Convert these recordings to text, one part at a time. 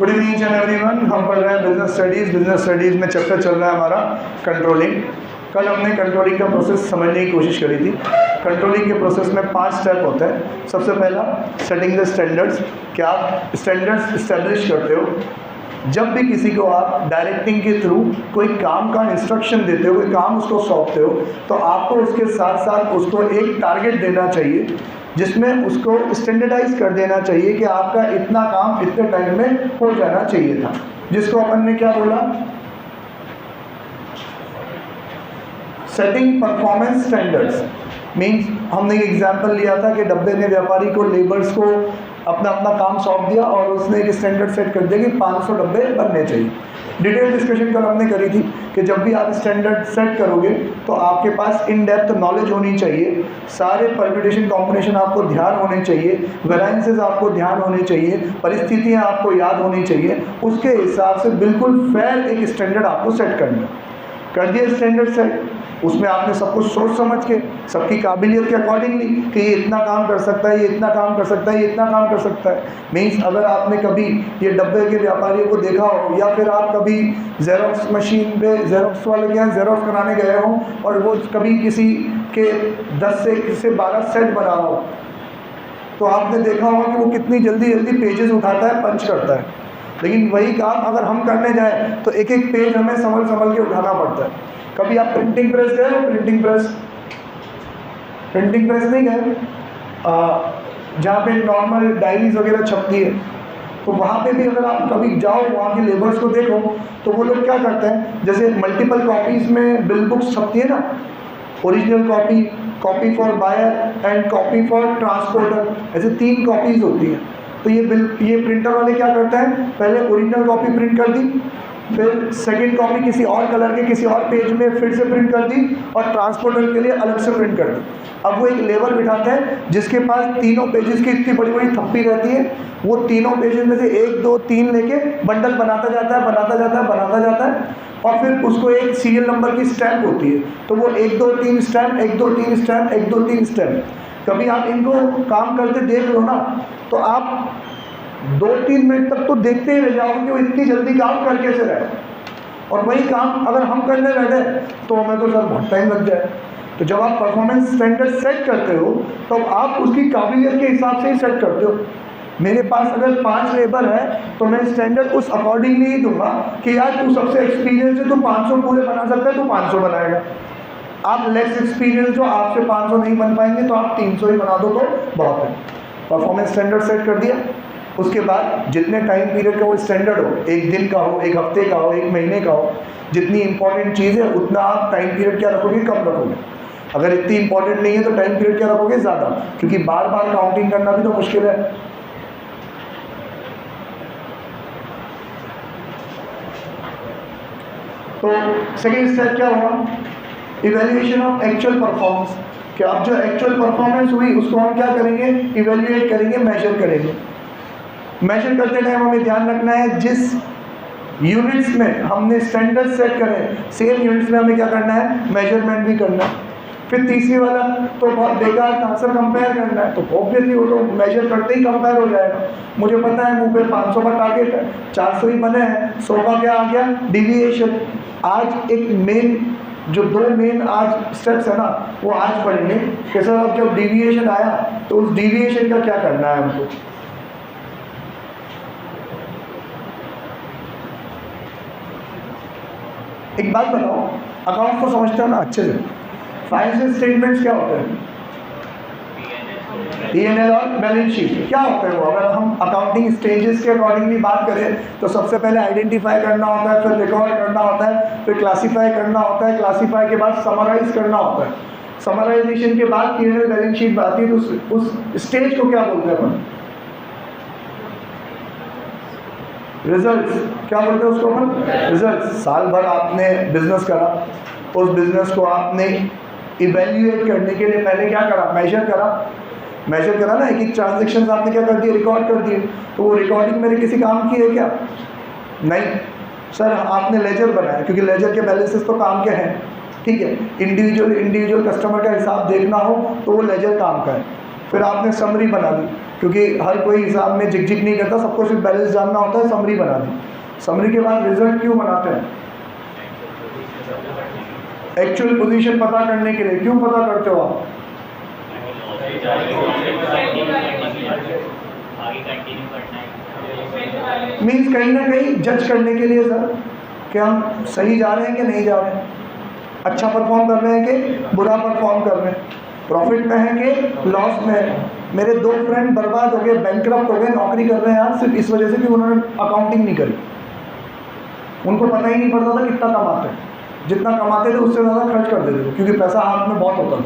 Good evening and everyone. हम पढ़ रहे हैं बिजनेस स्टडीज़। बिजनेस स्टडीज़ में चैप्टर चल रहा है हमारा कंट्रोलिंग। कल हमने कंट्रोलिंग का प्रोसेस समझने की कोशिश करी थी। कंट्रोलिंग के प्रोसेस में 5 स्टेप होते हैं। सबसे पहला सेटिंग द स्टैंडर्ड्स, कि आप स्टैंडर्ड्स इस्टेब्लिश करते हो। जब भी किसी को आप डायरेक्टिंग के थ्रू कोई काम का इंस्ट्रक्शन देते हो, कोई काम उसको सौंपते हो, तो आपको उसके साथ साथ उसको एक टारगेट देना चाहिए जिसमें उसको स्टैंडर्डाइज कर देना चाहिए कि आपका इतना काम इतने टाइम में हो जाना चाहिए था, जिसको अपन ने क्या बोला, सेटिंग परफॉर्मेंस स्टैंडर्ड्स। मीन्स हमने एक एग्जांपल लिया था कि डब्बे ने व्यापारी को, लेबर्स को अपना अपना काम सौंप दिया और उसने एक स्टैंडर्ड सेट कर दिया कि 500 डब्बे बनने चाहिए। डिटेल डिस्कशन कल हमने करी थी कि जब भी आप स्टैंडर्ड सेट करोगे तो आपके पास इन डेप्थ नॉलेज होनी चाहिए, सारे परम्यूटेशन कॉम्बिनेशन आपको ध्यान होने चाहिए, वेरिएंसेस आपको ध्यान होने चाहिए, परिस्थितियाँ आपको याद होनी चाहिए। उसके हिसाब से बिल्कुल फेयर एक स्टैंडर्ड आपको सेट करना कर दिया। स्टैंडर्ड सेट, उसमें आपने सब कुछ सोच समझ के, सबकी काबिलियत के अकॉर्डिंगली कि ये इतना काम कर सकता है, ये इतना काम कर सकता है, ये इतना काम कर सकता है। मीन्स अगर आपने कभी ये डब्बे के व्यापारियों को देखा हो या फिर आप कभी जेरोक्स मशीन पे, जेरोक्स वाले के यहाँ जेरोक्स कराने गए हो और वो कभी किसी के 10 से 12 सेट बना हो, तो आपने देखा होगा कि वो कितनी जल्दी जल्दी पेजेस उठाता है, पंच करता है। लेकिन वही काम अगर हम करने जाएँ तो एक एक पेज हमें संभल संभल के उठाना पड़ता है। कभी आप प्रिंटिंग प्रेस गए हो? प्रिंटिंग प्रेस नहीं गए? जहाँ पे नॉर्मल डायरीज वगैरह छपती है, तो वहाँ पे भी अगर आप कभी जाओ, वहाँ के लेबर्स को देखो, तो वो लोग क्या करते हैं, जैसे मल्टीपल कॉपीज़ में बिल बुक्स छपती है ना, original copy, copy for buyer and copy for transporter, ऐसे 3 कॉपीज़ होती हैं। तो ये प्रिंटर वाले क्या करते हैं, पहले ओरिजिनल कॉपी प्रिंट कर दी, फिर सेकंड कॉपी किसी और कलर के किसी और पेज में फिर से प्रिंट कर दी और ट्रांसपोर्टर के लिए अलग से प्रिंट कर दी। अब वो एक लेबर बिठाते हैं जिसके पास तीनों पेजेस की इतनी बड़ी बड़ी थप्पी रहती है, वो तीनों पेजेस में से 1 2 3 लेके बंडल बनाता जाता है और फिर उसको एक सीरियल नंबर की स्टैम्प होती है, तो वो 1 2 3 स्टैम्प, 1 2 3 स्टैम्प, 1 2 3 स्टैम्प। कभी आप इनको काम करते देख लो ना, तो आप 2-3 मिनट तक तो देखते ही रह जाओगे कि वो इतनी जल्दी काम कर कैसे रहे। और वही काम अगर हम करने बैठे तो हमें तो सर बहुत टाइम लग जाए। तो जब आप परफॉर्मेंस स्टैंडर्ड सेट करते हो तो आप उसकी काबिलियत के हिसाब से ही सेट करते हो। मेरे पास अगर 5 लेबर है तो मैं स्टैंडर्ड उस अकॉर्डिंगली ही दूंगा कि यार तू सबसे एक्सपीरियंस है, तू 500 पूरे बना सकता है, तू 500 बनाएगा। आप लेस एक्सपीरियंस जो आपसे 500 नहीं बन पाएंगे तो आप 300 ही बना दो तो बहुत है। परफॉर्मेंस स्टैंडर्ड सेट कर दिया, उसके बाद जितने टाइम पीरियड का वो स्टैंडर्ड हो, 1 दिन का हो, 1 हफ्ते का हो, 1 महीने का हो, जितनी इंपॉर्टेंट चीज़ है उतना आप टाइम पीरियड क्या रखोगे, कम रखोगे। अगर इतनी इंपॉर्टेंट नहीं है तो टाइम पीरियड क्या रखोगे, ज़्यादा, क्योंकि बार बार काउंटिंग करना भी तो मुश्किल है। तो सेकेंड स्टेप क्या हुआ, इवैल्यूएशन ऑफ एक्चुअल परफॉर्मेंस, कि अब जो एक्चुअल परफॉर्मेंस हुई उसको हम क्या करेंगे, इवैल्यूएट करेंगे, मेजर करेंगे। मेजर करते टाइम हमें ध्यान रखना है जिस यूनिट्स में हमने स्टैंडर्ड सेट करें, सेम यूनिट्स में हमें क्या करना है, मेजरमेंट भी करना है। फिर तीसरी वाला तो बहुत बेकार था सर, कंपेयर करना है, तो ऑब्वियसली वो तो मेजर करते ही कंपेयर हो जाएगा। मुझे पता है मुँह पे 500 का टारगेट है, 400 ही बने हैं, 100 का क्या आ गया, डिविएशन। आज एक मेन जो 2 मेन आज स्टेप्स है ना, वो आज पढ़ेंगे कि सर अब जब डिविएशन आया तो उस डिविएशन का क्या करना है हमको। एक बात बताओ, अकाउंट्स को समझते हो ना अच्छे से, फाइनेंशियल स्टेटमेंट्स क्या होते हैं, P&L और बैलेंस शीट क्या होते हैं वो। अगर हम अकाउंटिंग स्टेजेस के अकॉर्डिंगली बात करें तो सबसे पहले आइडेंटिफाई करना होता है, फिर रिकॉर्ड करना होता है, फिर क्लासीफाई करना होता है, क्लासीफाई के बाद समराइज करना होता है, समराइजेशन के बाद P&L बैलेंस शीट आती है। तो उस स्टेज को क्या बोलते हैं अपन, रिजल्ट्स, क्या बोलते हैं उसको अपन, रिजल्ट्स। साल भर आपने बिजनेस करा, उस बिजनेस को आपने इवेल्युएट करने के लिए पहले क्या करा, मेजर करा ना। एक ट्रांजेक्शन आपने क्या कर दिए, रिकॉर्ड कर दिए। तो वो रिकॉर्डिंग मेरे किसी काम की है क्या, नहीं सर। आपने लेजर बनाया क्योंकि लेजर के बैलेंसेस तो काम के हैं, ठीक है। इंडिविजुअल कस्टमर का हिसाब देखना हो तो वो लेजर काम का है। फिर आपने समरी बना दी, क्योंकि हर कोई हिसाब में झिक झिक नहीं करता, सबको सिर्फ बैलेंस जानना होता है, समरी बना दी। समरी के बाद रिजल्ट क्यों बनाते हैं? एक्चुअल पोजीशन पता करने के लिए। क्यों पता करते हो आप? मीन्स कहीं ना कहीं जज करने के लिए सर, कि हम सही जा रहे हैं कि नहीं जा रहे हैं, अच्छा परफॉर्म कर रहे हैं कि बुरा परफॉर्म कर रहे हैं, प्रॉफिट में है कि लॉस में है। मेरे 2 फ्रेंड बर्बाद हो गए, बैंकक्रप्ट हो गए, नौकरी कर रहे हैं आज सिर्फ इस वजह से कि उन्होंने अकाउंटिंग नहीं करी। उनको पता ही नहीं पड़ता था कितना कमाते हैं, जितना कमाते थे उससे ज़्यादा खर्च कर देते थे, क्योंकि पैसा हाथ में बहुत होता था,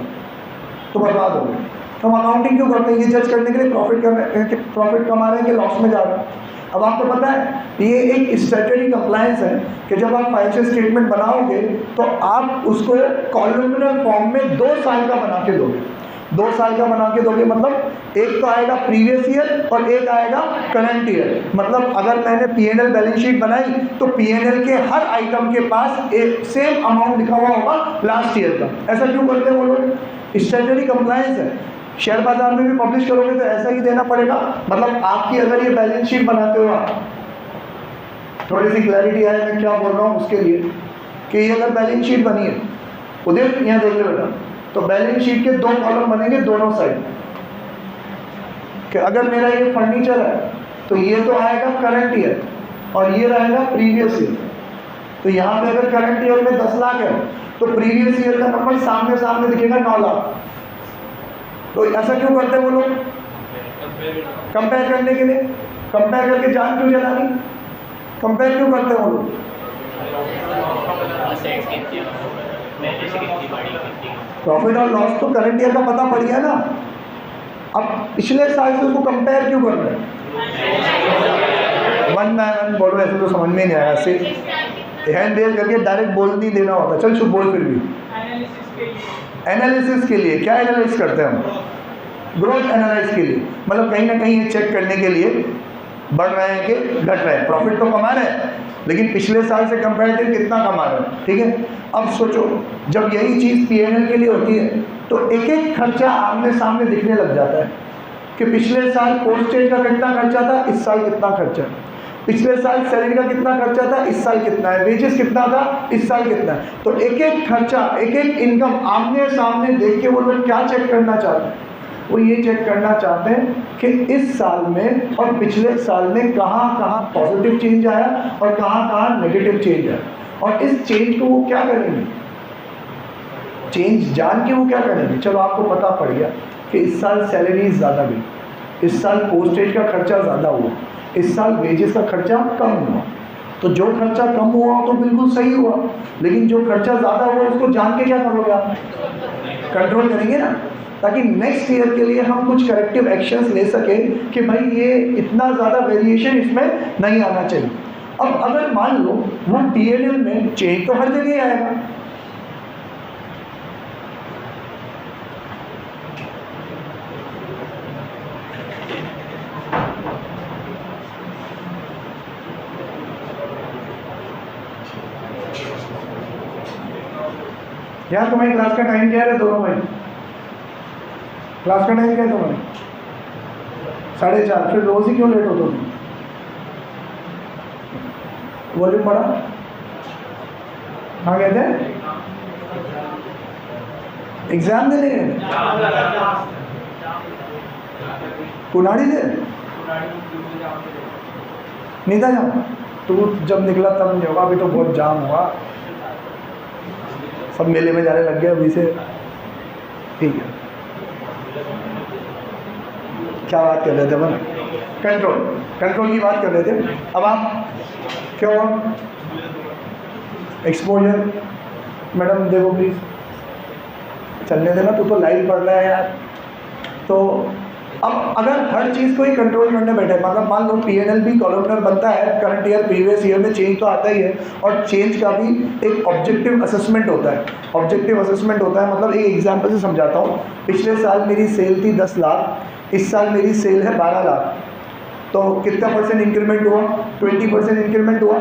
तो बर्बाद हो गए। तो हम अकाउंटिंग क्यों करते हैं? ये जज करने के लिए प्रॉफिट कर रहे हैं कि प्रॉफिट कमा रहे हैं कि लॉस में जा रहे हैं। अब आपको पता है ये एक स्टैट्यूटरी कंप्लायंस है कि जब आप फाइनेंशियल स्टेटमेंट बनाओगे तो आप उसको कॉलमनर फॉर्म में 2 साल का बना के दोगे। 2 साल का बना के दोगे मतलब एक तो आएगा प्रीवियस ईयर और एक आएगा करंट ईयर। मतलब अगर मैंने P&L बैलेंस शीट बनाई तो P&L के हर आइटम के पास एक सेम अमाउंट लिखा हुआ होगा लास्ट ईयर का। ऐसा क्यों करते हैं वो लोग? स्टैट्यूटरी कंप्लायंस है। शेयर बाजार में भी पब्लिश करोगे तो ऐसा ही देना पड़ेगा। मतलब आपकी अगर ये बैलेंस शीट बनाते हो आप, थोड़ी सी क्लैरिटी आए मैं क्या बोल रहा हूँ उसके लिए, कि ये अगर बैलेंस शीट बनी है, उधर यहाँ देख लो बेटा, तो बैलेंस शीट के 2 कॉलम बनेंगे दोनों साइड। कि अगर मेरा ये फर्नीचर है तो ये तो आएगा करंट ईयर और ये रहेगा प्रीवियस ईयर। तो यहाँ पे अगर करंट ईयर में 10 लाख है तो प्रीवियस ईयर का नंबर सामने सामने दिखेगा 9 लाख। तो ऐसा क्यों करते हैं वो लोग? कंपेयर करने के लिए। कंपेयर करके जान क्यों जलानी? कंपेयर क्यों करते हैं वो लोग? प्रॉफिट और लॉस तो करंट ईयर का पता पड़ गया ना। अब पिछले साल से उसको कंपेयर क्यों कर रहे हैं? 1 बाय 1 बोलो, ऐसे तो समझ में नहीं आया। ऐसे हैंड रेज करके डायरेक्ट बोल नहीं देना होता। चल शुभ बोल। फिर भी एनालिसिस के लिए। क्या एनालिसिस करते हैं हम? ग्रोथ एनालाइज के लिए। मतलब कहीं ना कहीं ये चेक करने के लिए बढ़ रहे हैं कि घट रहे हैं। प्रॉफिट तो कमा रहे हैं लेकिन पिछले साल से कंपैरेटिव कितना कमा रहे हैं। ठीक है, अब सोचो जब यही चीज़ P&L के लिए होती है तो एक एक खर्चा आमने सामने दिखने लग जाता है कि पिछले साल पोस्टेज का कितना खर्चा था, इस साल कितना खर्चा है। पिछले साल सैलरी का कितना खर्चा था, इस साल कितना है। वेजेस कितना था, इस साल कितना है। तो एक एक खर्चा, एक एक इनकम आमने सामने देख के वो लोग क्या चेक करना चाहते हैं? वो ये चेक करना चाहते हैं कि इस साल में और पिछले साल में कहाँ कहाँ पॉजिटिव चेंज आया और कहाँ कहाँ नेगेटिव चेंज आया, और इस चेंज को वो क्या करेंगे, चेंज जान के वो क्या करेंगे। चलो आपको पता पड़ गया कि इस साल सैलरी ज़्यादा गई, इस साल पोस्टेज का खर्चा ज़्यादा हुआ, इस साल वेजेस का खर्चा कम हुआ। तो जो खर्चा कम हुआ तो बिल्कुल सही हुआ, लेकिन जो खर्चा ज़्यादा हुआ उसको जान के क्या करोगे आप? कंट्रोल करेंगे ना, ताकि नेक्स्ट ईयर के लिए हम कुछ करेक्टिव एक्शंस ले सकें कि भाई ये इतना ज़्यादा वेरिएशन इसमें नहीं आना चाहिए। अब अगर मान लो वो P&L में चेंज तो हर जगह आएगा। यार तुम्हारी क्लास का टाइम क्या है दोनों भाई? क्लास का टाइम क्या है तुम्हारी? 4:30। फिर रोज ही क्यों लेट होते हो तुम? वॉल्यूम बढ़ा। हाँ कहते हैं एग्जाम देने गए कुनाड़ी से नहीं था जाम। तो जब निकला तब नहीं होगा, अभी तो बहुत जाम हुआ, सब मेले में जाने लग गए अभी से। ठीक है, क्या बात कर रहे थे अपन? कंट्रोल की बात कर रहे थे। अब आप क्यों एक्सपोजर, मैडम देखो प्लीज़, चलने देना, तू तो लाइव पढ़ रहा है यार। तो अब अगर हर चीज़ को ही कंट्रोल करने बैठे, मतलब मान लो P&L भी कॉलमनर बनता है, करंट ईयर प्रीवियस ईयर में चेंज तो आता ही है, और चेंज का भी एक ऑब्जेक्टिव असेसमेंट होता है। ऑब्जेक्टिव असेसमेंट होता है मतलब एक एग्जांपल से समझाता हूँ। पिछले साल मेरी सेल थी 10 लाख, इस साल मेरी सेल है 12 लाख, तो कितना % इंक्रीमेंट हुआ? 20% इंक्रीमेंट हुआ।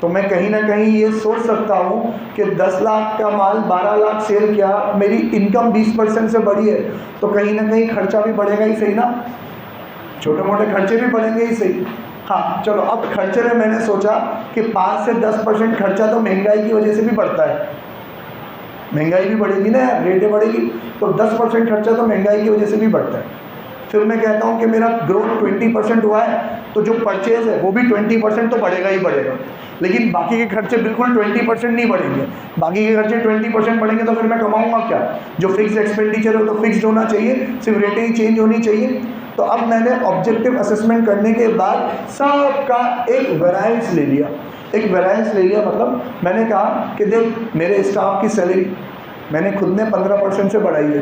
तो मैं कहीं ना कहीं ये सोच सकता हूँ कि 10 लाख का माल 12 लाख सेल किया, मेरी इनकम 20% से बढ़ी है, तो कहीं ना कहीं खर्चा भी बढ़ेगा ही, सही ना? छोटे मोटे खर्चे भी बढ़ेंगे ही सही। हाँ चलो, अब खर्चे में मैंने सोचा कि 5 से 10% खर्चा तो महंगाई की वजह से भी बढ़ता है, महंगाई भी बढ़ेगी ना यार, रेटें बढ़ेगी, तो 10% खर्चा तो महंगाई की वजह से भी बढ़ता है। फिर मैं कहता हूँ कि मेरा ग्रोथ 20% हुआ है, तो जो परचेज है वो भी 20% तो बढ़ेगा ही बढ़ेगा, लेकिन बाकी के खर्चे बिल्कुल 20% नहीं बढ़ेंगे। बाकी के खर्चे 20% बढ़ेंगे तो फिर मैं कमाऊँगा क्या? जो फिक्स एक्सपेंडिचर है तो फिक्स्ड होना चाहिए, सिर्फ रेटें ही चेंज होनी चाहिए। तो अब मैंने ऑब्जेक्टिव असेसमेंट करने के बाद सबका एक वेरिएंस ले लिया। एक वेरिएंस ले लिया मतलब मैंने कहा कि देख, मेरे स्टाफ की सैलरी मैंने खुद ने 15% से बढ़ाई है,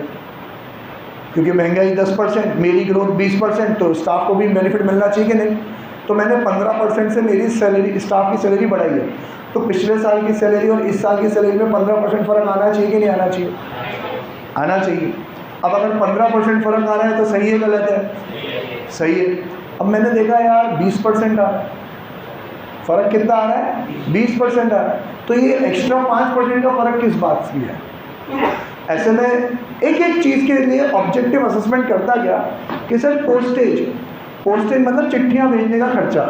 क्योंकि महंगाई 10%, मेरी ग्रोथ 20%, तो स्टाफ को भी बेनिफिट मिलना चाहिए कि नहीं। तो मैंने 15% से मेरी सैलरी, स्टाफ की सैलरी बढ़ाई है। तो पिछले साल की सैलरी और इस साल की सैलरी में 15% फ़र्क आना चाहिए कि नहीं आना चाहिए? आना चाहिए। अब अगर 15% फ़र्क आ रहा है तो सही है गलत है? सही है। अब मैंने देखा यार 20% आ रहा है, फ़र्क कितना आ रहा है? 20% आ रहा है। तो ये एक्स्ट्रा 5% का फ़र्क किस बात से है? ऐसे में एक एक चीज़ के लिए ऑब्जेक्टिव असेसमेंट करता गया कि सर पोस्टेज मतलब चिट्ठियाँ भेजने का खर्चा।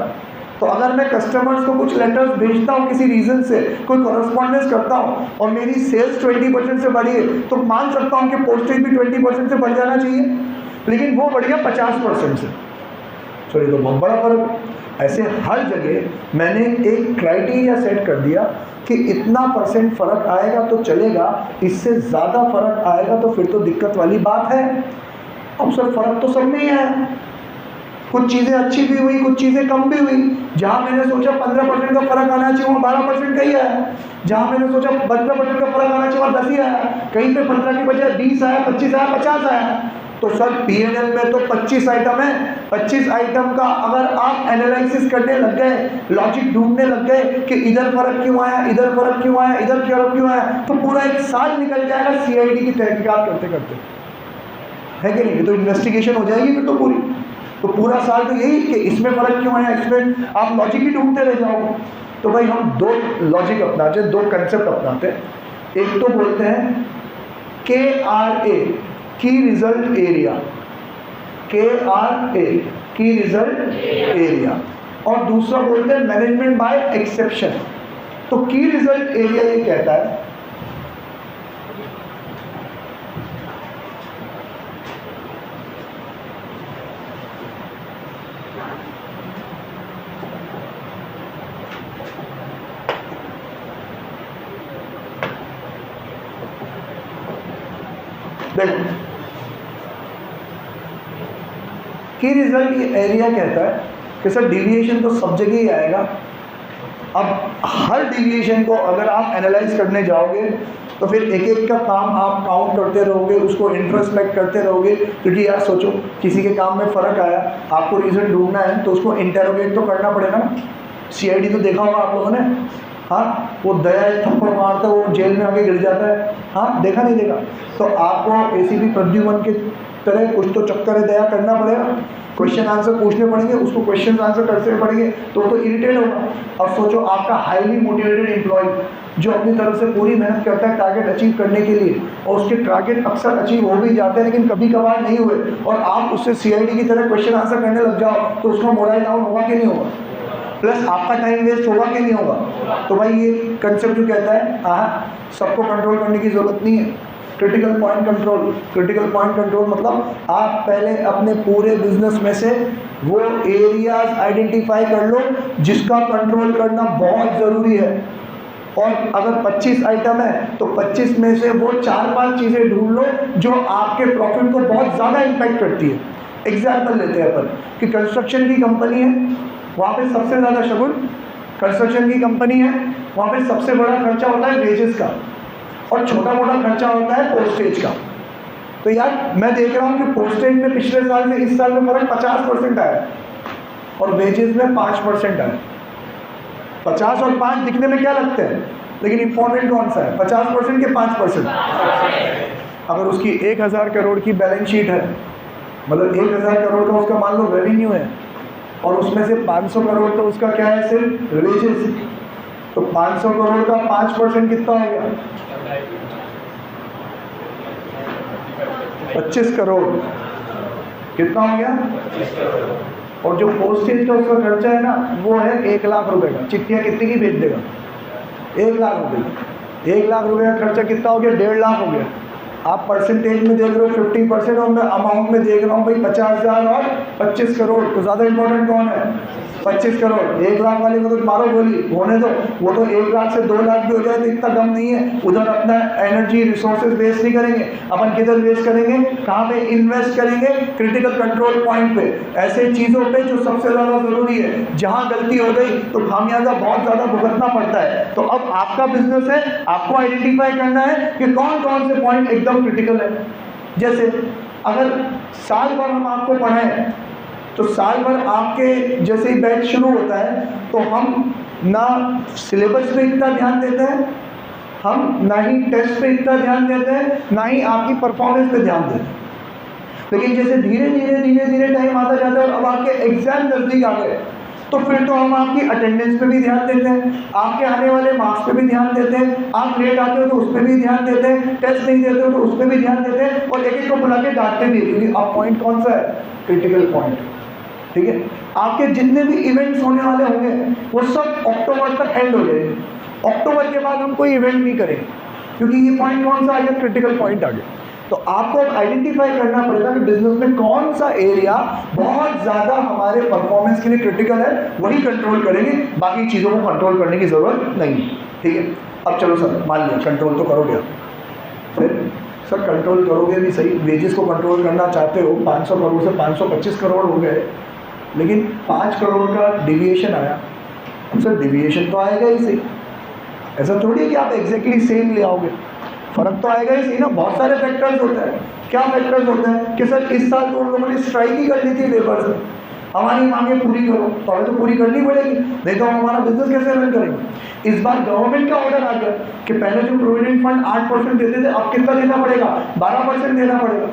तो अगर मैं कस्टमर्स को कुछ लेटर्स भेजता हूँ किसी रीज़न से, कोई कॉरेस्पॉन्डेंस करता हूँ और मेरी सेल्स 20% से बढ़ी है, तो मान सकता हूँ कि पोस्टेज भी 20% से बढ़ जाना चाहिए, लेकिन वो बढ़ गया 50% से। सॉरी, तो बहुत बड़ा फर्क है। ऐसे हर जगह मैंने एक क्राइटेरिया सेट कर दिया कि इतना % फ़र्क आएगा तो चलेगा, इससे ज़्यादा फ़र्क आएगा तो फिर तो दिक्कत वाली बात है। अब सर फ़र्क तो सब में ही आया, कुछ चीज़ें अच्छी भी हुई, कुछ चीज़ें कम भी हुई। जहाँ मैंने सोचा 15% का फ़र्क आना चाहिए वहाँ 12% का ही आया, जहाँ मैंने सोचा 15% का फ़र्क आना चाहिए वहाँ 10 ही आया, कहीं पे 15 की बजाय 20 आया, 25 आया, 50 आया। तो सर P&L में तो 25 आइटम है, 25 आइटम का अगर आप एनालिसिस करने लग गए, लॉजिक ढूंढने लग गए कि इधर फ़र्क क्यों आया, इधर फ़र्क क्यों आया, इधर फ़र्क क्यों आया, तो पूरा एक साल निकल जाएगा CID की तहकीकात करते करते, है कि नहीं? तो इन्वेस्टिगेशन हो जाएगी फिर तो पूरी, तो पूरा साल तो यही कि इसमें फ़र्क क्यों आया, इसमें आप लॉजिक ही ढूंढते रह जाओगे। तो भाई हम 2 लॉजिक अपनाते हैं, 2 कंसेप्ट अपनाते हैं। एक तो बोलते हैं KRA, की रिजल्ट एरिया, KRA, की रिजल्ट एरिया, और दूसरा बोलते हैं मैनेजमेंट बाय एक्सेप्शन। तो की रिजल्ट एरिया ये कहता है देखो, की रिजल्ट एरिया कहता है कि सर डिविएशन तो सब जगह ही आएगा। अब हर डिविएशन को अगर आप एनालाइज करने जाओगे तो फिर एक एक का काम आप काउंट करते रहोगे, उसको इंट्रोस्पेक्ट करते रहोगे, क्योंकि यार सोचो किसी के काम में फ़र्क आया, आपको रीज़न ढूंढना है तो उसको इंटेरोगेट तो करना पड़ेगा ना। CID तो देखा होगा आप लोगों ने, हाँ, वो दया एक थप्पड़ मारता है वो जेल में आके गिर जाता है, हाँ, देखा नहीं देखा? तो आपको ACP प्रद्युमन के तरह कुछ तो चक्कर है दया करना पड़ेगा, क्वेश्चन आंसर पूछने पड़ेंगे, उसको क्वेश्चन आंसर करते पड़ेंगे, तो इरिटेट होगा। अब सोचो आपका हाईली मोटिवेटेड एम्प्लॉय जो अपनी तरफ से पूरी मेहनत करता है टारगेट अचीव करने के लिए, और उसके टारगेट अक्सर अचीव हो भी जाते हैं लेकिन कभी कभार नहीं हुए, और आप उससे CID की तरह क्वेश्चन आंसर करने लग जाओ, तो उसका मोरल डाउन होगा कि नहीं होगा? प्लस आपका टाइम वेस्ट होगा कि नहीं होगा? तो भाई ये कंसेप्ट जो कहता है सबको कंट्रोल करने की ज़रूरत नहीं है। Critical point control, critical point control मतलब आप पहले अपने पूरे बिजनेस में से वो एरियाज आइडेंटिफाई कर लो जिसका कंट्रोल करना बहुत ज़रूरी है। और अगर 25 आइटम है तो 25 में से वो 4-5 चीज़ें ढूंढ लो जो आपके प्रॉफिट को बहुत ज़्यादा इम्पैक्ट करती है। एग्जाम्पल लेते हैं अपन कि कंस्ट्रक्शन की कंपनी है, वहाँ पे सबसे ज़्यादा शगुन कंस्ट्रक्शन की कंपनी है, वहाँ पे सबसे बड़ा खर्चा होता है वेजेस का और छोटा मोटा खर्चा होता है पोस्टेज का। तो यार मैं देख रहा हूँ कि पोस्टेज में पिछले साल से इस साल में फ़र्क 50% आया और वेजेस में 5% आया। 50 और 5 दिखने में क्या लगते हैं, लेकिन इंपॉर्टेंट कौन सा है, 50% के 5%? अगर उसकी 1000 करोड़ की बैलेंस शीट है, मतलब 1000 करोड़ का उसका मान लो रेवेन्यू है, और उसमें से 500 करोड़ तो उसका क्या है, सिर्फ वेजेस, तो 500 करोड़ का 5% कितना हो गया, 25 करोड़। कितना हो गया? और जो पोस्टेज का उसका खर्चा है ना, वो है 1 लाख रुपए का। चिट्ठियाँ कितने की भेज देगा? 1 लाख रुपए की। 1 लाख रुपए का खर्चा कितना हो गया? 1.5 लाख हो गया। आप परसेंटेज में देख रहे हो 50%, और मैं अमाउंट में देख रहा हूँ भाई 50,000 और 25 करोड़। तो ज़्यादा इंपॉर्टेंट कौन है? 25 करोड़। 1 लाख वाले को तो मारो गोली, होने दो। वो तो 1 लाख से 2 लाख भी हो जाए तो इतना कम नहीं है। उधर अपना एनर्जी रिसोर्सेज वेस्ट नहीं करेंगे, अपन किधर वेस्ट करेंगे? कहाँ पे इन्वेस्ट करेंगे? क्रिटिकल कंट्रोल पॉइंट पे, ऐसे चीज़ों पे जो सबसे ज़्यादा ज़रूरी है। जहाँ गलती हो गई तो खामियाजा बहुत ज़्यादा भुगतना पड़ता है। तो अब आपका बिजनेस है, आपको आइडेंटिफाई करना है कि कौन कौन से पॉइंट एकदम क्रिटिकल है। जैसे अगर साल भर हम आपको पढ़ाएं, तो साल भर आपके जैसे ही बैच शुरू होता है तो हम ना सिलेबस पे इतना ध्यान देते हैं, हम ना ही टेस्ट पे इतना ध्यान देते हैं, ना ही आपकी परफॉर्मेंस पे ध्यान देते हैं। लेकिन जैसे धीरे धीरे टाइम आता जाता है और अब आपके एग्जाम नज़दीक आ गए, तो फिर तो हम आपकी अटेंडेंस पे भी ध्यान देते हैं, आपके आने वाले मार्क्स पे भी ध्यान देते हैं, आप लेट आते हो तो उस पर भी ध्यान देते हैं, टेस्ट नहीं देते हो तो उस पर भी ध्यान देते हैं, और एक एक को बुला के डांटते भी, क्योंकि अब पॉइंट कौन सा है? Critical point. ठीक है, आपके जितने भी इवेंट्स होने वाले होंगे वो सब अक्टूबर तक एंड हो जाएंगे। अक्टूबर के बाद हम कोई इवेंट नहीं करेंगे, क्योंकि ये पॉइंट कौन सा आ गया? क्रिटिकल पॉइंट आ गया। तो आपको आइडेंटिफाई करना पड़ेगा कि बिजनेस में कौन सा एरिया बहुत ज़्यादा हमारे परफॉर्मेंस के लिए क्रिटिकल है, वही कंट्रोल करेंगे, बाकी चीज़ों को कंट्रोल करने की ज़रूरत नहीं। ठीक है, अब चलो सर, मान लिया कंट्रोल तो करोगे, फिर सर कंट्रोल करोगे भी सही, वेजेस को कंट्रोल करना चाहते हो, 500 करोड़ से 525 करोड़ हो गए, लेकिन 5 करोड़ का डिविएशन आया। अब सर डिविएशन तो आएगा ही सही, ऐसा थोड़ी है कि आप एग्जैक्टली सेम ले आओगे, फर्क तो आएगा ही सही ना। बहुत सारे फैक्टर्स होते हैं। क्या फैक्टर्स होते हैं कि सर इस साल तो उन लोगों ने स्ट्राइक ही कर दी थी लेबर से, हमारी मांगे पूरी करो, तो हमें तो पूरी करनी पड़ेगी, नहीं तो हम हमारा बिजनेस कैसे रन करेंगे। इस बार गवर्नमेंट का ऑर्डर आ गया कि पहले जो प्रोविडेंट फंड 8% देते थे, अब कितना देना पड़ेगा? 12% देना पड़ेगा।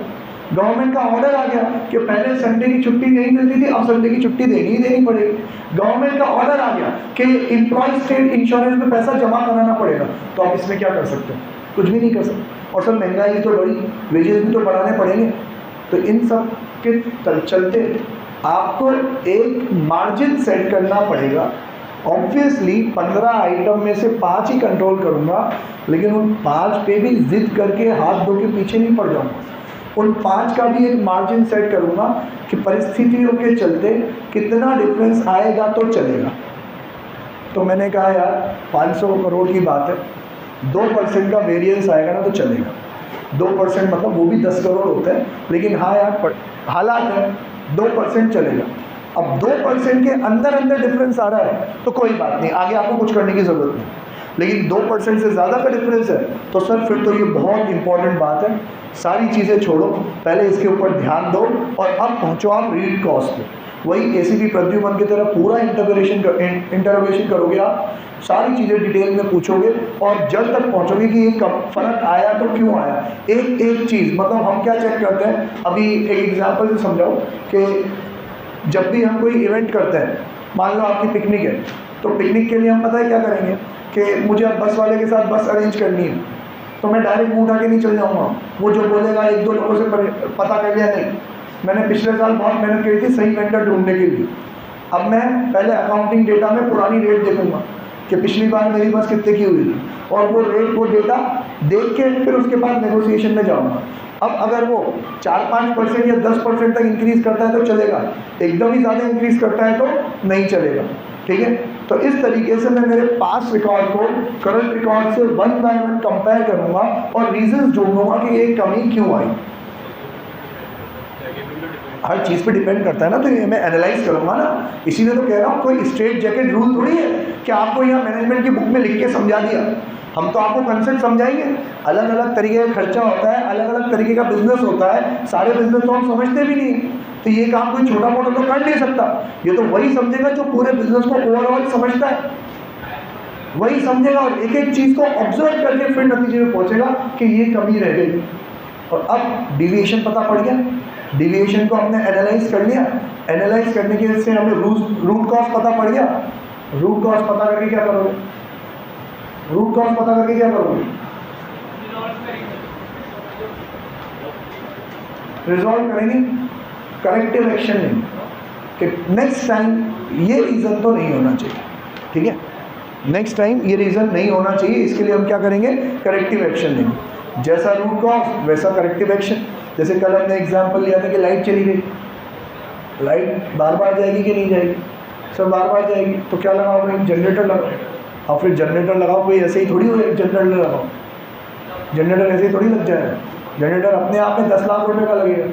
गवर्नमेंट का ऑर्डर आ गया कि पहले संडे की छुट्टी नहीं मिलती थी, अब संडे की छुट्टी देनी पड़ेगी। गवर्नमेंट का ऑर्डर आ गया कि एम्प्लॉय स्टेट इंश्योरेंस में पैसा जमा कराना पड़ेगा, तो आप इसमें क्या कर सकते हैं? कुछ भी नहीं कर सकते। और सर महंगाई भी तो बढ़ी, वेजेस भी तो बढ़ाने पड़ेंगे। तो इन सब के चलते आपको एक मार्जिन सेट करना पड़ेगा। ऑब्वियसली 15 आइटम में से 5 ही कंट्रोल करूँगा, लेकिन उन 5 पे भी जिद करके हाथ धो के पीछे नहीं पड़ जाऊँगा। उन 5 का भी एक मार्जिन सेट करूँगा कि परिस्थितियों के चलते कितना डिफरेंस आएगा तो चलेगा। तो मैंने कहा यार 500 करोड़ की बात है, 2% का वेरिएंस आएगा ना तो चलेगा। 2% मतलब वो भी 10 करोड़ होता है, लेकिन हाँ यार हालात है, 2% चलेगा। अब 2% के अंदर डिफरेंस आ रहा है तो कोई बात नहीं, आगे आपको कुछ करने की ज़रूरत नहीं। लेकिन 2% से ज़्यादा का डिफरेंस है तो सर फिर तो ये बहुत इंपॉर्टेंट बात है। सारी चीज़ें छोड़ो, पहले इसके ऊपर ध्यान दो और अब पहुँचो आप रीड कॉस्ट पे। वही एसीपी प्रद्युमन की तरह पूरा इंटरोगेशन करोगे आप, सारी चीज़ें डिटेल में पूछोगे और जब तक पहुँचोगे कि ये कब फ़र्क आया तो क्यों आया। एक एक चीज़, मतलब हम क्या चेक करते हैं, अभी एक एग्जांपल से समझाओ कि जब भी हम कोई इवेंट करते हैं, मान लो आपकी पिकनिक है, तो पिकनिक के लिए हम पता है क्या करेंगे कि मुझे अब बस वाले के साथ बस अरेंज करनी है, तो मैं डायरेक्ट मुँह उठा के नहीं चल जाऊँगा। वो जो बोलेगा 1-2 लोगों से पता कर लिया, नहीं। मैंने पिछले साल बहुत मेहनत करी थी सही वेंडर ढूंढने के लिए। अब मैं पहले अकाउंटिंग डेटा में पुरानी रेट देखूंगा कि पिछली बार मेरी बस कितने की हुई थी, और वो डेटा देख के फिर उसके बाद नेगोशिएशन में जाऊंगा। अब अगर वो 4-5% या 10% तक इंक्रीज़ करता है तो चलेगा, एकदम ही ज़्यादा इंक्रीज़ करता है तो नहीं चलेगा। ठीक है, तो इस तरीके से मैं मेरे पास रिकॉर्ड को करंट रिकॉर्ड से 1 बाय 1 कंपेयर करूँगा और रीजंस ढूंढूंगा कि ये कमी क्यों आई। हर चीज़ पे डिपेंड करता है ना, तो ये मैं एनालाइज करूँगा ना। इसीलिए तो कह रहा हूँ, कोई स्ट्रेट जैकेट रूल थोड़ी है कि आपको यहाँ मैनेजमेंट की बुक में लिख के समझा दिया। हम तो आपको कंसेप्ट समझाएंगे। अलग अलग तरीके का खर्चा होता है, अलग अलग तरीके का बिजनेस होता है, सारे बिजनेस तो हम समझते भी नहीं, तो ये काम कोई छोटा मोटा तो कर नहीं सकता। ये तो वही समझेगा जो पूरे बिजनेस को ओवरऑल समझता है, वही समझेगा और एक एक चीज़ को ऑब्जर्व करके फिर नतीजे में पहुँचेगा कि ये कमी रह गई। और अब डिविएशन पता पड़ गया, डिविएशन को हमने एनालाइज कर लिया, एनालाइज करने के से हमें रूट कॉज पता पड़ गया। रूट कॉज पता करके क्या करोगे? रूट कॉज पता करके क्या करोगे? रिजॉल्व करेंगे। करेक्टिव एक्शन नहीं, कि नेक्स्ट टाइम ये रीज़न तो नहीं होना चाहिए, ठीक है, नेक्स्ट टाइम ये रीज़न नहीं होना चाहिए, इसके लिए हम क्या करेंगे, करेक्टिव एक्शन लेंगे। जैसा रूट कॉज वैसा करेक्टिव एक्शन। जैसे कल हमने एग्जांपल लिया था कि लाइट चली गई, लाइट बार बार जाएगी कि नहीं जाएगी, सर बार बार जाएगी, तो क्या लगाओ भाई, जनरेटर लगाओ। और फिर जनरेटर लगाओ, कोई ऐसे ही थोड़ी हो, जनरेटर लगाओ, जनरेटर ऐसे ही थोड़ी लग जाएगा, जनरेटर अपने आप में 10 लाख रुपए का लगेगा।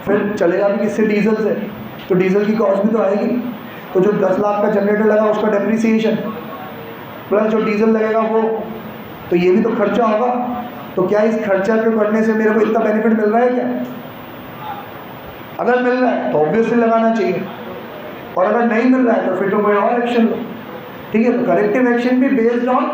फिर चलेगा भी किससे, डीजल से, तो डीजल की कॉस्ट भी तो आएगी। तो जो 10 लाख का जनरेटर लगा उसका डेप्रिसिएशन प्लस जो डीजल लगेगा वो, तो ये भी तो खर्चा होगा। तो क्या इस खर्चा को करने से मेरे को इतना बेनिफिट मिल रहा है क्या? अगर मिल रहा है तो ऑब्वियसली लगाना चाहिए, और अगर नहीं मिल रहा है तो फिर तो कोई और एक्शन लो, ठीक है। तो करेक्टिव एक्शन भी बेस्ड ऑन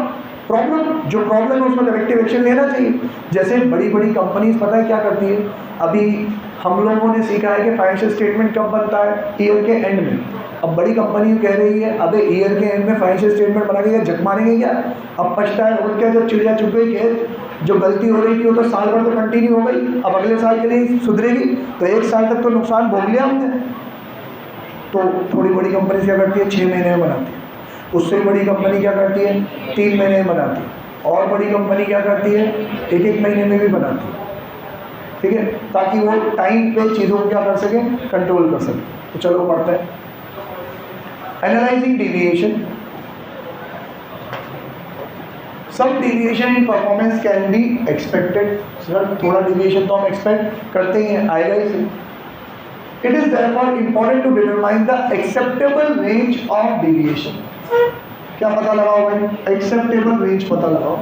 प्रॉब्लम, जो प्रॉब्लम है उसमें करेक्टिव एक्शन लेना चाहिए। जैसे बड़ी बड़ी कंपनीज पता है क्या करती है, अभी हम लोगों ने सीखा है कि फाइनेंशियल स्टेटमेंट कब बनता है, ईयर के एंड में। अब बड़ी कंपनी कह रही है अबे ईयर के एंड में फाइनेंशियल स्टेटमेंट बना के झक मारेंगे क्या, अब पछता है और क्या, जब चिड़िया चुग गई खेत, जो गलती हो रही थी वो तो साल भर तो कंटिन्यू हो गई, अब अगले साल के लिए सुधरेगी, तो 1 साल तक तो नुकसान भोग लिया हमने। तो थोड़ी बड़ी कंपनी क्या करती है, 6 महीने में बनाती है। उससे बड़ी कंपनी क्या करती है, 3 महीने में बनाती है। और बड़ी कंपनी क्या करती है, 1-1 महीने में भी बनाती है, ठीक है, ताकि वो टाइम पे चीज़ों को क्या कर सके, कंट्रोल कर सके। तो चलो पढ़ते हैं। Analysing deviation. Some deviation in performance can be expected. Sir थोड़ा डेविएशन तो हम एक्सपेक्ट करते ही हैं, आएगा ही से। It is therefore important to determine the acceptable range of deviation. क्या पता लगाओ भाई, acceptable range पता लगाओ।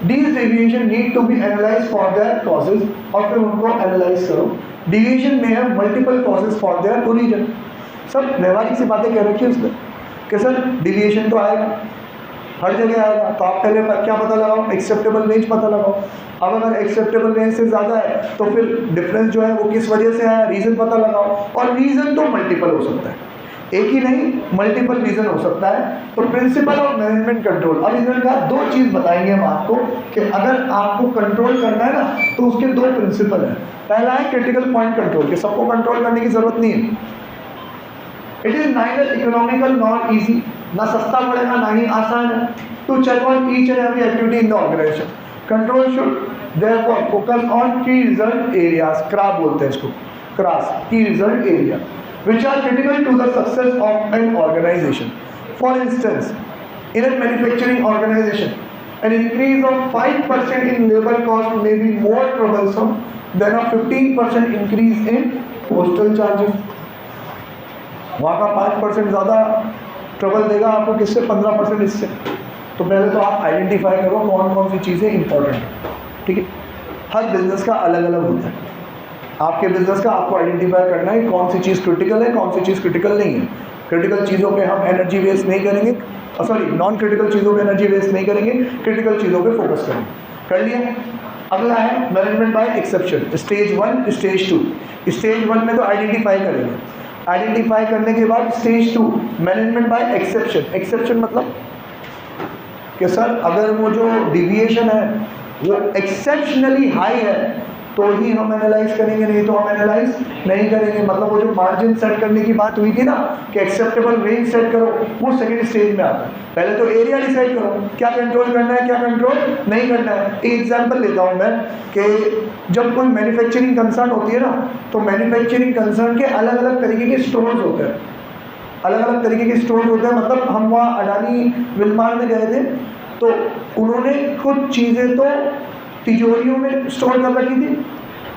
These deviation need to be analyzed for their causes, और फिर उनको analyze करो। Deviation may have multiple causes for their origin। सब व्यवहारिक सी बातें कह रखी है उसमें कि सर deviation तो आएगा, हर जगह आएगा, तो आप पहले क्या पता लगाओ, एक्सेप्टेबल रेंज पता लगाओ। अब अगर एक्सेप्टेबल रेंज से ज़्यादा है तो फिर डिफरेंस जो है वो किस वजह से आया, रीज़न पता लगाओ। और रीज़न तो मल्टीपल हो सकता है, एक ही नहीं, मल्टीपल रीज़न हो सकता है। तो प्रिंसिपल ऑफ मैनेजमेंट कंट्रोल, अब इधर का 2 चीज़ बताएंगे हम आपको कि अगर आपको कंट्रोल करना है ना तो उसके 2 प्रिंसिपल हैं। पहला है क्रिटिकल पॉइंट कंट्रोल, कि सबको कंट्रोल करने की ज़रूरत नहीं है। It is neither economical not easy, ना सस्ता पड़ेगा ना ही आसान है to check on each and every activity in the organisation. Control should therefore focus on key result areas, KRAs बोलते हैं इसको, KRAs, key result area which are critical to the success of an organization. For instance, in a manufacturing organization, an increase of 5% in labor cost may be more troublesome than a 15% increase in postal charges. वहाँ का 5% ज़्यादा trouble देगा आपको किससे, 15% इससे। तो पहले तो आप आइडेंटिफाई करो कौन कौन सी चीज़ें इंपॉर्टेंट है, ठीक है। हर बिजनेस का अलग अलग होता है, आपके बिजनेस का आपको आइडेंटिफाई करना है कौन सी चीज़ क्रिटिकल है, कौन सी चीज़ क्रिटिकल नहीं है। क्रिटिकल चीज़ों पे हम एनर्जी वेस्ट नहीं करेंगे, सॉरी नॉन क्रिटिकल चीज़ों पे एनर्जी वेस्ट नहीं करेंगे, क्रिटिकल चीज़ों पे फोकस करेंगे। कर लिया। अगला है management by exception, stage 1 stage 2। Stage 1 में तो आइडेंटिफाई करेंगे, आइडेंटिफाई करने के बाद stage 2 management by exception. Exception मतलब कि सर अगर वो जो डिविएशन है वो एक्सेप्शनली हाई है तो ही हम एनालाइज करेंगे, नहीं तो हम एनालाइज नहीं करेंगे। मतलब वो जो मार्जिन सेट करने की बात हुई थी ना कि एक्सेप्टेबल रेंज सेट करो, वो सेकंड स्टेज में आता है। पहले तो एरिया डिसाइड करो, क्या कंट्रोल करना है, क्या कंट्रोल नहीं करना है। एक एग्जांपल लेता हूँ मैं कि जब कोई मैन्युफैक्चरिंग कंसर्न होती है ना, तो मैन्युफैक्चरिंग कंसर्न के अलग अलग तरीके के स्टोर्स होते हैं, अलग अलग तरीके के स्टोर्स होते हैं। मतलब हम वहाँ अडानी विलमार में गए थे, तो उन्होंने कुछ चीज़ें तो तिजोरियों में स्टोर कर रखी थी,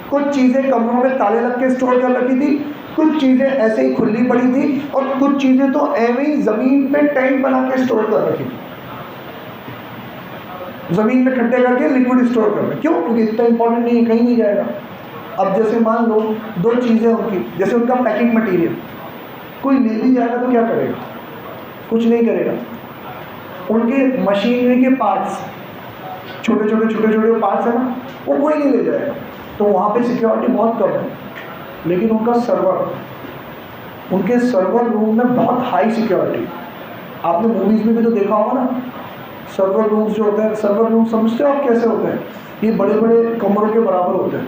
कुछ चीज़ें कमरों में ताले लग के स्टोर कर रखी थी, कुछ चीज़ें ऐसे ही खुली पड़ी थी, और कुछ चीज़ें तो ऐਵੇਂ ही ज़मीन पे टैंक बना के स्टोर कर रखी थी, ज़मीन में खड्डे करके लिक्विड स्टोर कर रहे। क्यों? क्योंकि इतना इंपॉर्टेंट नहीं है, कहीं नहीं जाएगा। अब जैसे मान लो 2 चीज़ें उनकी, जैसे उनका पैकिंग मटीरियल, कोई ले भी जाएगा तो क्या करेगा, कुछ नहीं करेगा। उनके मशीनरी के पार्ट्स, छोटे छोटे पार्ट्स है ना, वो कोई नहीं ले जाएगा, तो वहाँ पे सिक्योरिटी बहुत कम है। लेकिन उनका सर्वर, उनके सर्वर रूम में बहुत हाई सिक्योरिटी। आपने मूवीज़ में भी तो देखा होगा ना, सर्वर रूम्स जो होते हैं, सर्वर रूम समझते हो आप कैसे होते हैं? ये बड़े बड़े कमरों के बराबर होते हैं,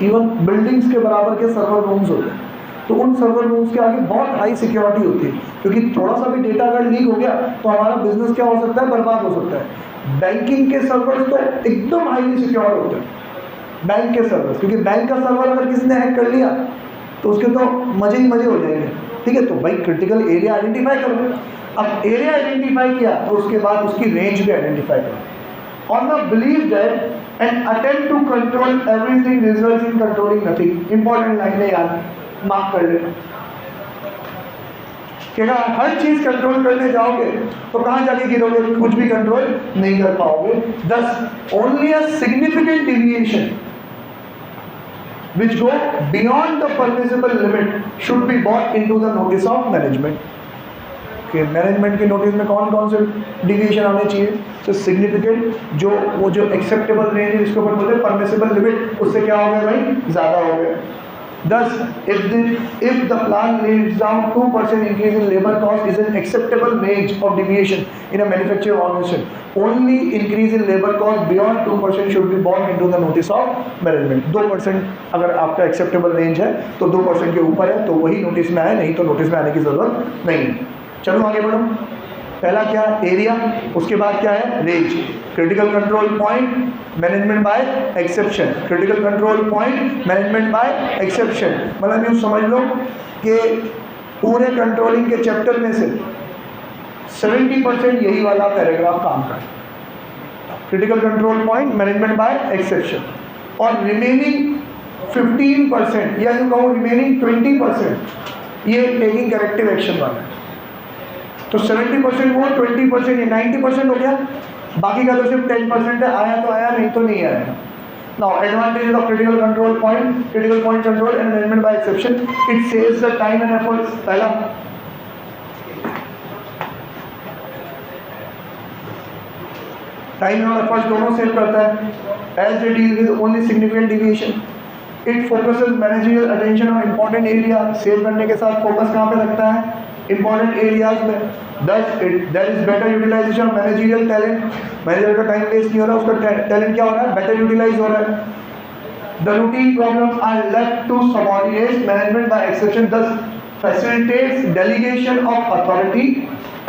इवन बिल्डिंग्स के बराबर के सर्वर रूम्स होते हैं। तो उन सर्वर रूम्स के आगे बहुत हाई सिक्योरिटी होती है, क्योंकि थोड़ा सा भी डेटा अगर लीक हो गया तो हमारा बिजनेस क्या हो सकता है, बर्बाद हो सकता है। बैंकिंग के सर्वर तो एकदम हाईली सिक्योर होते हैं, बैंक के सर्वर, क्योंकि बैंक का सर्वर अगर किसी ने हैक कर लिया तो उसके तो मजे ही मजे हो जाएंगे। ठीक है, तो भाई क्रिटिकल एरिया आइडेंटिफाई करो। अब एरिया आइडेंटिफाई किया तो उसके बाद उसकी रेंज भी आइडेंटिफाई करो। On the believe that and attempt to control everything results in controlling nothing. Important line है यार, मार्क कर लेना कि अगर हर चीज कंट्रोल करने जाओगे तो कहां जाके गिरोगे, कुछ भी कंट्रोल नहीं कर पाओगे। दस only a significant deviation which go beyond the permissible limit should be brought into the notice of management। कि मैनेजमेंट के नोटिस में कौन कौन से डिविएशन आने चाहिए, तो सिग्निफिकेंट जो वो जो एक्सेप्टेबल रेंज है जिसके ऊपर बोलते हैं परमिसिबल लिमिट, उससे क्या हो गया भाई, ज़्यादा हो गया। Thus, if the plan lays down 2% increase in labor cost is an acceptable range of deviation in a manufacturing organization, only increase in labor cost beyond 2% should be brought into the notice of management। 2% अगर आपका acceptable range है तो 2% के ऊपर है तो वही notice में आए, नहीं तो नोटिस में आने की जरूरत नहीं है। चलो आगे बढ़ो। पहला क्या, एरिया, उसके बाद क्या है, range. Critical control point, management by exception. Critical control point, management by exception, मतलब यूँ समझ लो कि पूरे कंट्रोलिंग के चैप्टर में से 70% यही वाला पैराग्राफ काम का है, critical control point, management by exception. और रिमेनिंग 15% या यूँ कहूँ रिमेनिंग 20% ये टेकिंग करेक्टिव एक्शन वाला है। तो 70% वो, 20% ये, 90% हो गया। बाकी का तो सिर्फ 10% है, आया तो आया, नहीं तो नहीं आया। Now advantages of critical control point, critical point control and management by exception, it saves the time and efforts. पहला, टाइम और एफर्ट्स दोनों सेव करता है। As they deal with only significant deviation, it focuses managerial attention on important area. Save करने के साथ focus कहाँ पे रखता है, इंपॉर्टेंट एरियाज में। Thus, there is better utilization of managerial talent। Manager का टाइम वेस्ट नहीं हो रहा, उसका टैलेंट क्या हो रहा है, बेटर यूटिलाइज हो रहा है। The routine problems are left to subordinates, management by exception thus facilitates delegation of authority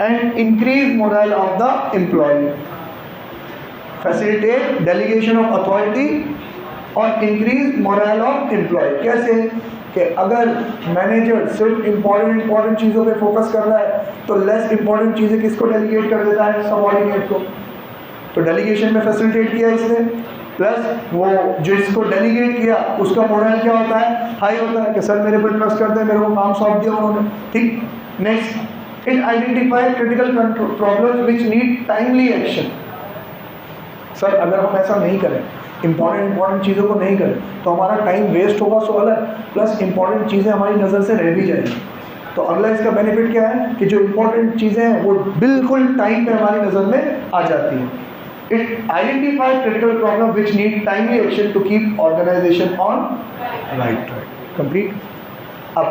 and increase morale of the employee। Facilitate delegation of authority और इंक्रीज मोरल ऑफ एम्प्लॉय। कैसे कि अगर manager सिर्फ important चीज़ों पे focus कर रहा है तो लेस इंपॉर्टेंट चीज़ें किसको डेलीगेट कर देता है, सबऑर्डिनेट को। तो डेलीगेशन में फैसिलिटेट किया इसने, प्लस वो जो इसको डेलीगेट किया उसका मोरल क्या होता है, हाई होता है कि सर मेरे पर ट्रस्ट करते हैं, मेरे को काम सौंप दिया उन्होंने। ठीक, next, it identify critical problems which need timely action. Sir अगर हम ऐसा नहीं करें, इंपॉर्टेंट चीज़ों को नहीं करें तो हमारा टाइम वेस्ट होगा सो अलग, प्लस इंपॉर्टेंट चीज़ें हमारी नज़र से रह भी जाएंगी। तो अगला इसका बेनिफिट क्या है कि जो इंपॉर्टेंट चीज़ें हैं वो बिल्कुल टाइम पे हमारी नज़र में आ जाती हैं। It identify critical problem which need timely action to keep organisation on right track. Complete. अब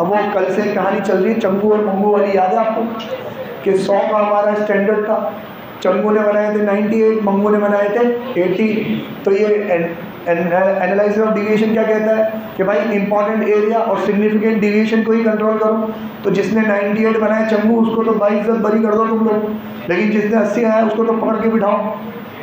वो कल से कहानी चल रही है चंगू और मंगू वाली, याद है आपको कि 100 का हमारा स्टैंडर्ड था, चंगू ने बनाए थे 98, मंगू ने बनाए थे 80। तो ये एनालिसिस ऑफ डिविएशन क्या कहता है कि भाई इंपॉर्टेंट एरिया और सिग्निफिकेंट डिविएशन को ही कंट्रोल करो। तो जिसने 98 बनाए चंगू उसको तो 22 बरी कर दो तुम लोग, लेकिन जिसने 80 आया उसको तो पकड़ के बिठाओ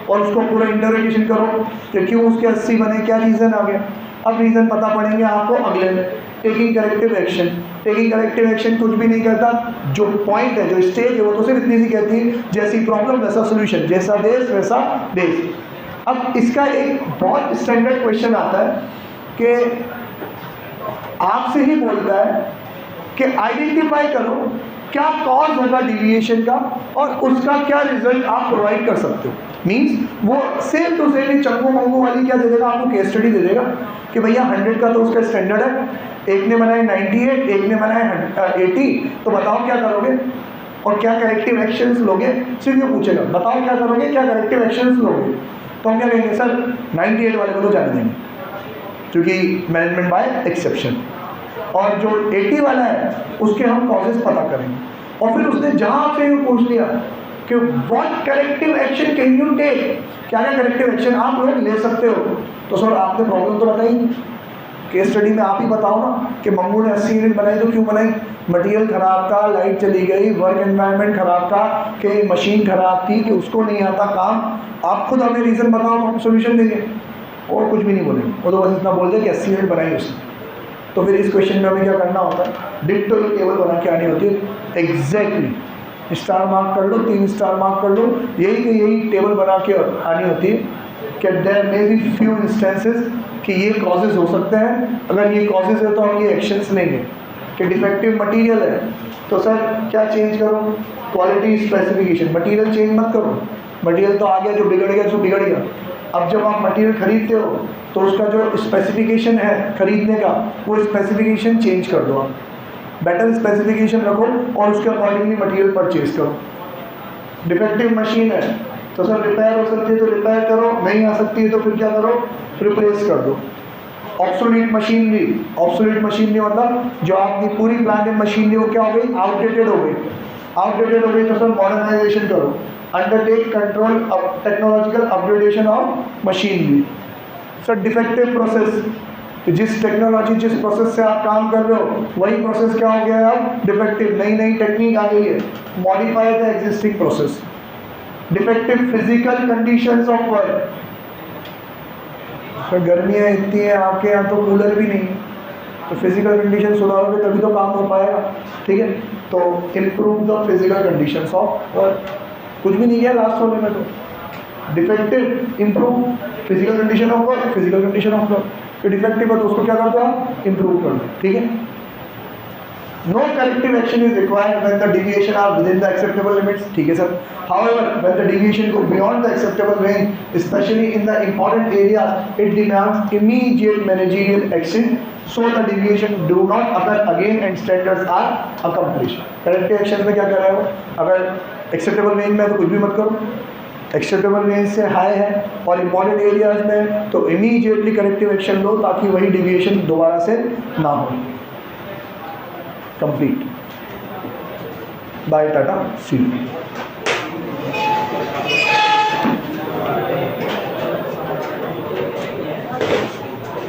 और उसको पूरा इंटरोगेशन करो कि क्यों उसके 80 बने, क्या रीज़न आ गया। अब रीज़न पता पड़ेंगे आपको अगले में। Taking corrective action, taking corrective action कुछ भी नहीं करता, जो पॉइंट है, जो स्टेज है, वो तो सिर्फ इतनी सी कहती है जैसी प्रॉब्लम वैसा सोल्यूशन, जैसा देश वैसा देश। अब इसका एक बहुत स्टैंडर्ड क्वेश्चन आता है कि आपसे ही बोलता है कि आइडेंटिफाई करो क्या कॉज होगा डिविएशन का और उसका क्या रिजल्ट आप प्रोवाइड कर सकते हो। मीन्स वो same to same Changu Mangu वाली क्या दे देगा आपको, केस स्टडी दे देगा कि भैया 100 का तो उसका स्टैंडर्ड है, एक ने बनाए 98, एक ने बनाए 80, तो बताओ क्या करोगे और क्या करेक्टिव एक्शंस लोगे। सिर्फ ये पूछेगा बताओ क्या करोगे, क्या करेक्टिव एक्शंस लोगे। तो हम क्या कहेंगे, सर 98 वाले को तो जाने देंगे क्योंकि मैनेजमेंट बाय एक्सेप्शन, और जो 80 वाला है उसके हम कॉजेज पता करेंगे। और फिर उसने जहाँ से पूछ लिया कि what corrective action can you take, क्या क्या करेक्टिव एक्शन आप लोग ले सकते हो। तो सर आपने प्रॉब्लम तो बताई, केस स्टडी में आप ही बताओ ना कि मम्मू ने 80 यूनिट बनाई तो क्यों बनाई, मटेरियल खराब था, लाइट चली गई, वर्क एनवायरनमेंट खराब था, कि मशीन खराब थी, कि उसको नहीं आता काम। आप खुद हमें रीज़न बताओ, हम सोल्यूशन देंगे। और कुछ भी नहीं बोलेंगे, वो तो बस इतना बोल दे कि 80 यूनिट बनाई उसने। तो फिर इस क्वेश्चन में हमें क्या करना होता है, डिट्टो ये टेबल बना के आनी होती है एग्जैक्टली, स्टार मार्क कर लो, 3 स्टार मार्क कर लो, यही टेबल बना के आनी होती है कि there may be few instances कि ये कॉजेज हो सकते हैं, अगर ये कॉजेज है तो हम ये एक्शंस लेंगे। कि डिफेक्टिव मटेरियल है तो सर क्या चेंज करो, क्वालिटी स्पेसिफिकेशन, मटेरियल चेंज मत करो, मटेरियल तो आ गया, जो बिगड़ गया सो बिगड़ गया। अब जब आप मटेरियल खरीदते हो तो उसका जो स्पेसिफिकेशन है खरीदने का, वो स्पेसिफिकेशन चेंज कर दो, आप बेटर स्पेसिफिकेशन रखो और उसके अकॉर्डिंगली मटेरियल परचेज करो। डिफेक्टिव मशीन है तो सर रिपेयर हो सकती है तो रिपेयर करो, नहीं आ सकती है तो फिर क्या करो, रिप्लेस कर दो। ऑब्सोलीट मशीनरी, ऑब्सोलीट मशीनरी मतलब जो आपकी पूरी प्लांट मशीनरी वो क्या हो गई, आउटडेटेड हो गई। आउटडेटेड हो गई तो सर मॉडर्नाइजेशन करो, undertake control technological upgradation of machinery. Sir defective process, तो जिस टेक्नोलॉजी जिस प्रोसेस से आप काम कर रहे हो वही प्रोसेस क्या हो गया है अब डिफेक्टिव, नई नई टेक्निक आ गई है, modify the existing process. Defective physical conditions of work, sir गर्मियाँ इतनी हैं आपके यहाँ तो कूलर भी नहीं है, तो फिजिकल कंडीशन सुधारोगे तभी तो काम हो पाएगा, ठीक है। तो improve the physical conditions of work, कुछ भी नहीं किया लास्ट वाले में तो defective improve physical condition of work, physical condition of work, तो डिफेक्टिव है तो उसको क्या कर दो आप, इम्प्रूव कर दो, ठीक है। No corrective action is required when the deviation are within the acceptable limits, ठीक है sir. However when the deviation go beyond the acceptable range, specially in the important areas, it demands immediate managerial action so the deviation do not occur again and standards are accomplished। Corrective action में क्या कर रहे हो, अगर acceptable range में तो कुछ भी मत करो, एक्सेप्टेबल रेंज से हाई है और इम्पॉर्टेंट एरियाज में तो इमीडिएटली करेक्टिव एक्शन लो ताकि वही डिविएशन दोबारा से ना हो। Complete, bye, tata, see you.